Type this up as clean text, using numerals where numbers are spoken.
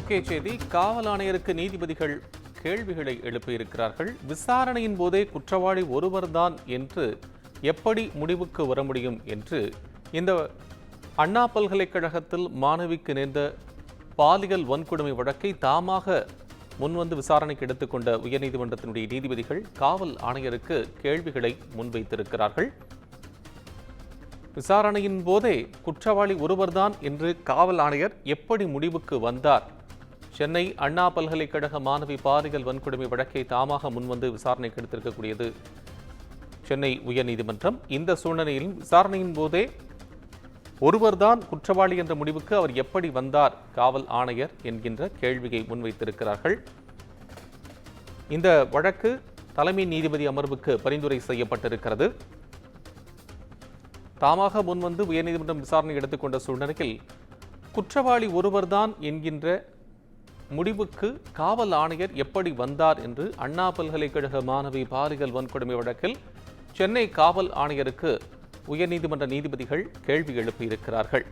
முக்கிய செய்தி. காவல் ஆணையருக்கு நீதிபதிகள் கேள்விகளை எழுப்பியிருக்கிறார்கள். விசாரணையின் போதே குற்றவாளி ஒருவர்தான் என்று எப்படி முடிவுக்கு வர முடியும் என்று இந்த அண்ணா பல்கலைக்கழகத்தில் மாணவிக்கு நேர்ந்த பாலியல் வன்கொடுமை வழக்கை தாமாக முன்வந்து விசாரணைக்கு எடுத்துக்கொண்ட உயர்நீதிமன்றத்தினுடைய நீதிபதிகள் காவல் ஆணையருக்கு கேள்விகளை முன்வைத்திருக்கிறார்கள். விசாரணையின் போதே குற்றவாளி ஒருவர்தான் என்று காவல் ஆணையர் எப்படி முடிவுக்கு வந்தார்? சென்னை அண்ணா பல்கலைக்கழக மாணவி பாலியல் வன்கொடுமை வழக்கை தாமாக முன்வந்து விசாரணைக்கு எடுத்திருக்கக்கூடியது சென்னை உயர்நீதிமன்றம். இந்த சூழ்நிலையில் விசாரணையின் போதே ஒருவர்தான் குற்றவாளி என்ற முடிவுக்கு அவர் எப்படி வந்தார் காவல் ஆணையர் என்கின்ற கேள்வியை முன்வைத்திருக்கிறார்கள். இந்த வழக்கு தலைமை நீதிபதி அமர்வுக்கு பரிந்துரை செய்யப்பட்டிருக்கிறது. தாமாக முன்வந்து உயர்நீதிமன்றம் விசாரணை எடுத்துக்கொண்ட சூழ்நிலையில் குற்றவாளி ஒருவர்தான் என்கின்ற முடிவுக்கு காவல் ஆணையர் எப்படி வந்தார் என்று அண்ணா பல்கலைக்கழக மாணவி பாலியல் வன்கொடுமை வழக்கில் சென்னை காவல் ஆணையருக்கு உயர்நீதிமன்ற நீதிபதிகள் கேள்வி எழுப்பியிருக்கிறார்கள்.